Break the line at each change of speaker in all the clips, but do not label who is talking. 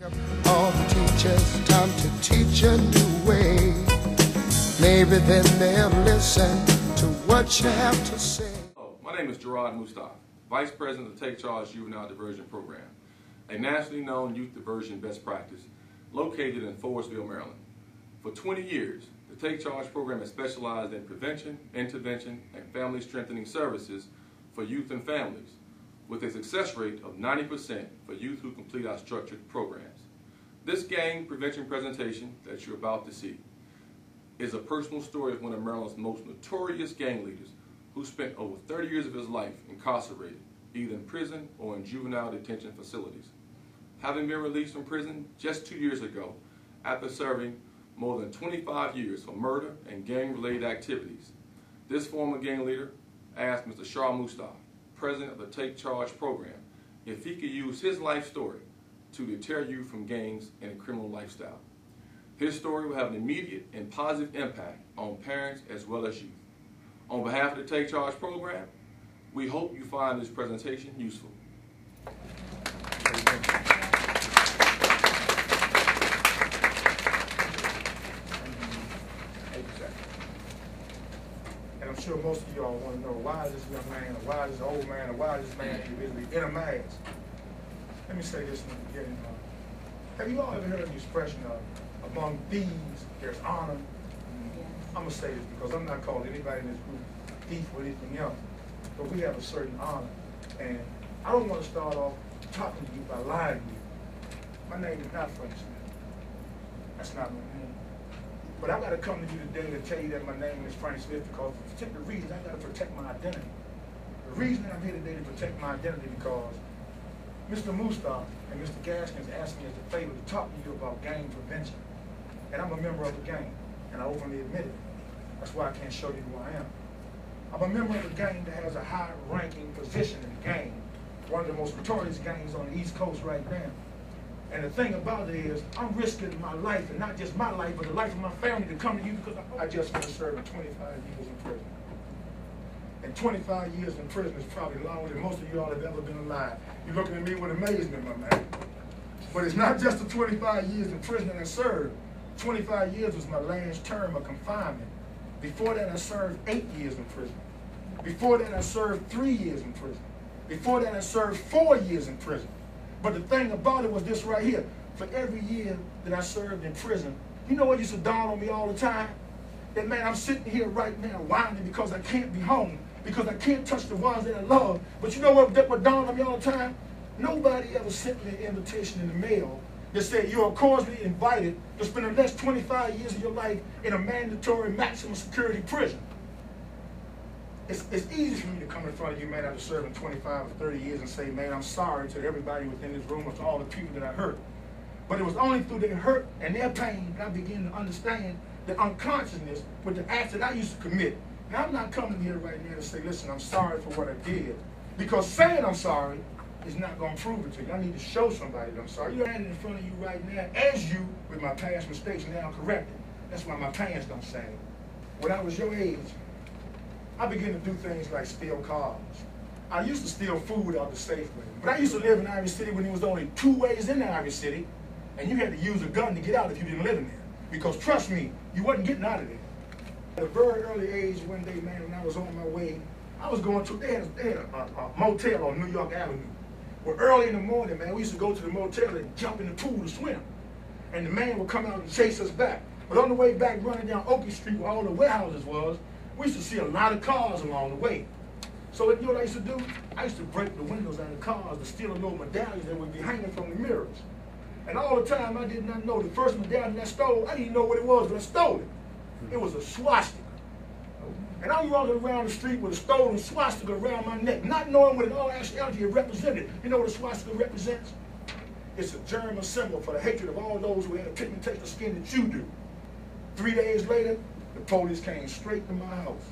All the teachers, time to teach a new way. Maybe then they'll listen to what you have to say.
My name is Gerard Mustaf, Vice President of the Take Charge Juvenile Diversion Program, a nationally known youth diversion best practice located in Forestville, Maryland. For 20 years, the Take Charge program has specialized in prevention, intervention, and family strengthening services for youth and families, with a success rate of 90% for youth who complete our structured programs. This gang prevention presentation that you're about to see is a personal story of one of Maryland's most notorious gang leaders who spent over 30 years of his life incarcerated, either in prison or in juvenile detention facilities. Having been released from prison just 2 years ago after serving more than 25 years for murder and gang-related activities, this former gang leader asked Mr. Shah Mustaf, president of the Take Charge program, if he could use his life story to deter you from gangs and a criminal lifestyle. His story will have an immediate and positive impact on parents as well as youth. On behalf of the Take Charge program, we hope you find this presentation useful.
And I'm sure most of y'all want to know, why is this young man, or why is this old man, or why is this man individually in a mask? Let me say this in the beginning. Have you all ever heard the expression of, among thieves, there's honor? I'm going to say this because I'm not calling anybody in this group a thief or anything else, but we have a certain honor. And I don't want to start off talking to you by lying to you. My name is not Frank Smith. That's not my name. But I've got to come to you today to tell you that my name is Frank Smith because for a particular reason, I've got to protect my identity. The reason that I'm here today to protect my identity because Mr. Mustaf and Mr. Gaskins asked me as a favor to talk to you about gang prevention. And I'm a member of a gang, and I openly admit it. That's why I can't show you who I am. I'm a member of a gang that has a high-ranking position in the gang, one of the most notorious gangs on the East Coast right now. And the thing about it is, I'm risking my life, and not just my life, but the life of my family to come to you because I just finished serving 25 years in prison. And 25 years in prison is probably longer than most of you all have ever been alive. You're looking at me with amazement, my man. But it's not just the 25 years in prison that I served. 25 years was my last term of confinement. Before that, I served 8 years in prison. Before that, I served 3 years in prison. Before that, I served 4 years in prison. But the thing about it was this right here. For every year that I served in prison, you know what used to dawn on me all the time? That, man, I'm sitting here right now whining because I can't be home, because I can't touch the ones that I love. But you know what dawned on me all the time? Nobody ever sent me an invitation in the mail that said you're cordially invited to spend the next 25 years of your life in a mandatory maximum security prison. It's easy for me to come in front of you, man, after serving 25 or 30 years and say, man, I'm sorry to everybody within this room or to all the people that I hurt. But it was only through their hurt and their pain that I began to understand the unconsciousness with the acts that I used to commit. Now, I'm not coming here right now to say, listen, I'm sorry for what I did. Because saying I'm sorry is not going to prove it to you. I need to show somebody that I'm sorry. You're standing in front of you right now as you, with my past mistakes, now corrected. That's why my pants don't sag. When I was your age, I began to do things like steal cars. I used to steal food out the Safeway. But I used to live in Ivy City when there was only 2 ways into Ivy City, and you had to use a gun to get out if you didn't live in there. Because trust me, you wasn't getting out of there. At a very early age one day, man, when I was on my way, I was going to, they had a motel on New York Avenue. Well, early in the morning, man, we used to go to the motel and jump in the pool to swim. And the man would come out and chase us back. But on the way back, running down Oakey Street where all the warehouses was, we used to see a lot of cars along the way. So you know what I used to do? I used to break the windows out of the cars to steal a little medallions that would be hanging from the mirrors. And all the time, I did not know the first medallion I stole, I didn't know what it was, but I stole it. It was a swastika. And I'm walking around the street with a stolen swastika around my neck, not knowing what in all actuality it represented. You know what a swastika represents? It's a German symbol for the hatred of all those who had a pigmentation of skin that you do. 3 days later, the police came straight to my house.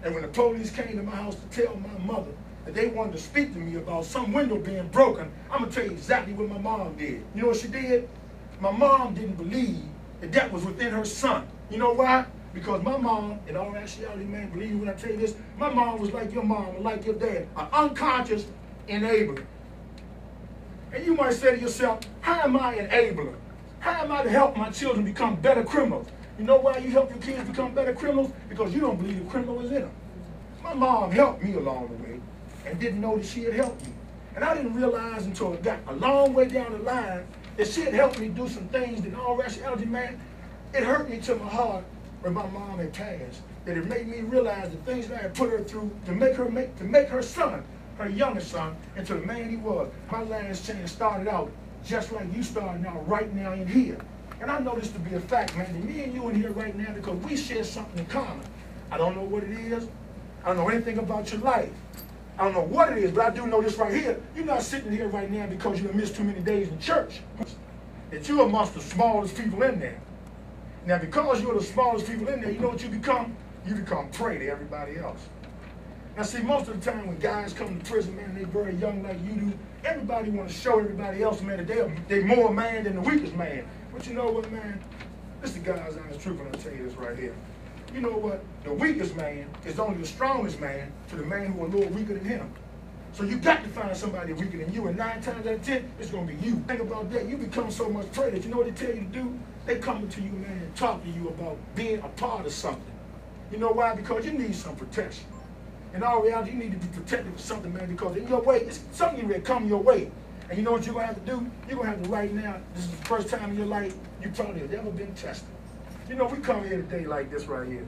And when the police came to my house to tell my mother that they wanted to speak to me about some window being broken, I'm going to tell you exactly what my mom did. You know what she did? My mom didn't believe that that was within her son. You know why? Because my mom, in all actuality, man, believe me when I tell you this, my mom was like your mom and like your dad, an unconscious enabler. And you might say to yourself, how am I an enabler? How am I to help my children become better criminals? You know why you help your kids become better criminals? Because you don't believe the criminal is in them. My mom helped me along the way and didn't know that she had helped me. And I didn't realize until it got a long way down the line that she had helped me do some things that in all rationality, man, it hurt me to my heart when my mom had passed, that it made me realize the things that I had put her through to make her son, her youngest son, into the man he was. My last chance started out just like you starting out right now in here. And I know this to be a fact, man, that me and you in here right now because we share something in common. I don't know what it is. I don't know anything about your life. I don't know what it is, but I do know this right here. You're not sitting here right now because you missed too many days in church. That you're amongst the smallest people in there. Now, because you're the smallest people in there, you know what you become? You become prey to everybody else. Now, see, most of the time when guys come to prison, man, they very young like you do, everybody want to show everybody else, man, that they're more man than the weakest man. But you know what, man? This is the God's honest truth, and I'll tell you this right here. You know what? The weakest man is only the strongest man to the man who is a little weaker than him. So you got to find somebody weaker than you, and 9 times out of 10, it's going to be you. Think about that. You become so much prey that you know what they tell you to do? They come to you, man, and talk to you about being a part of something. You know why? Because you need some protection. In all reality, you need to be protected for something, man, because in your way, it's something that come your way. And you know what you're going to have to do? You're going to have to right now, this is the first time in your life you probably have ever been tested. You know, we come here today like this right here.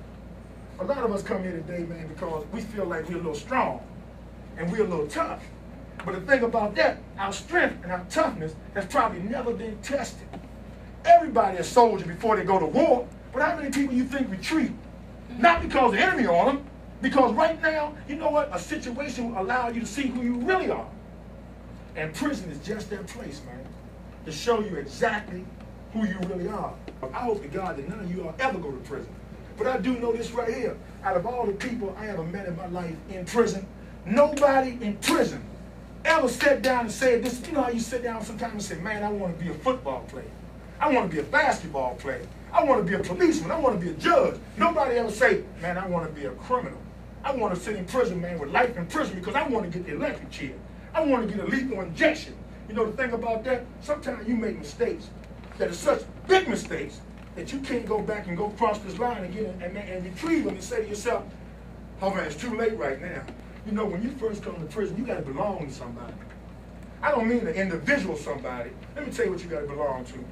A lot of us come here today, man, because we feel like we're a little strong and we're a little tough. But the thing about that, our strength and our toughness has probably never been tested. Everybody is a soldier before they go to war, but how many people you think retreat? Not because the enemy on them, because right now, you know what? A situation will allow you to see who you really are. And prison is just that place, man, to show you exactly who you really are. I hope to God that none of you all ever go to prison. But I do know this right here. Out of all the people I ever met in my life in prison, nobody in prison ever sat down and said this. You know how you sit down sometimes and say, man, I want to be a football player. I want to be a basketball player. I want to be a policeman. I want to be a judge. Nobody ever say, man, I want to be a criminal. I want to sit in prison, man, with life in prison because I want to get the electric chair. I want to get a lethal injection. You know the thing about that? Sometimes you make mistakes that are such big mistakes that you can't go back and go across this line again and retrieve them and say to yourself, oh man, it's too late right now. You know, when you first come to prison, you got to belong to somebody. I don't mean an individual somebody. Let me tell you what you got to belong to.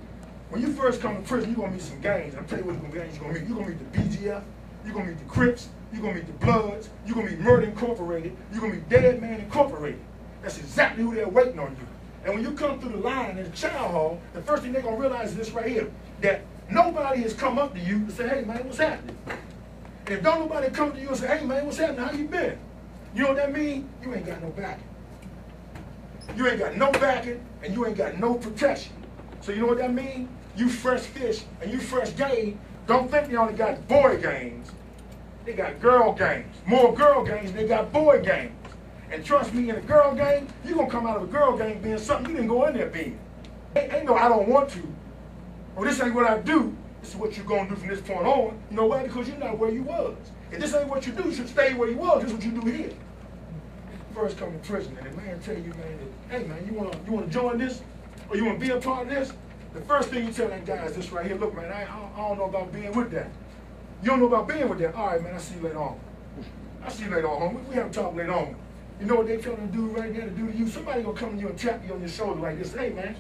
When you first come to prison, you're going to meet some gangs. I'm telling you what gangs you're going to meet. You're going to meet the BGF. You're going to meet the Crips. You're going to meet the Bloods. You're going to meet Murder Incorporated. You're going to meet Dead Man Incorporated. That's exactly who they're waiting on you. And when you come through the line in the child hall, the first thing they're going to realize is this right here, that nobody has come up to you to say, hey, man, what's happening? And if don't nobody come to you and say, hey, man, what's happening? How you been? You know what that means? You ain't got no backing. You ain't got no backing, and you ain't got no protection. So you know what that means? You fresh fish and you fresh game. Don't think they only got boy games. They got girl games. More girl games than they got boy games. And trust me, in a girl game, you're going to come out of a girl game being something you didn't go in there being. Ain't no I don't want to. Or this ain't what I do. This is what you're going to do from this point on. You know why? Because you're not where you was. If this ain't what you do, you should stay where you was. This is what you do here. First come to prison, and the man tell you, man, that, hey, man, you want to join this? Or you want to be a part of this? The first thing you tell that guy is this right here. Look, man, I don't know about being with that. You don't know about being with that? All right, man, I'll see you later on. I'll see you later on, homie. We have a talk later on. You know what they tell them to do right there to do to you? Somebody gonna come to you and tap you on your shoulder like this. Hey, man,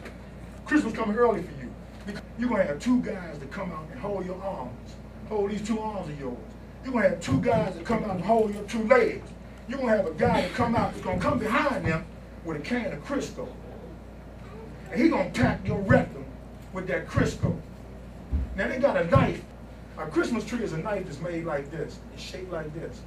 Christmas coming early for you. You're gonna have 2 guys that come out and hold your arms. Hold these 2 arms of yours. You're gonna have 2 guys that come out and hold your 2 legs. You're gonna have a guy that come out that's gonna come behind them with a can of Crisco. And he's gonna pack your rectum with that Crisco. Now they got a knife. A Christmas tree is a knife that's made like this. It's shaped like this.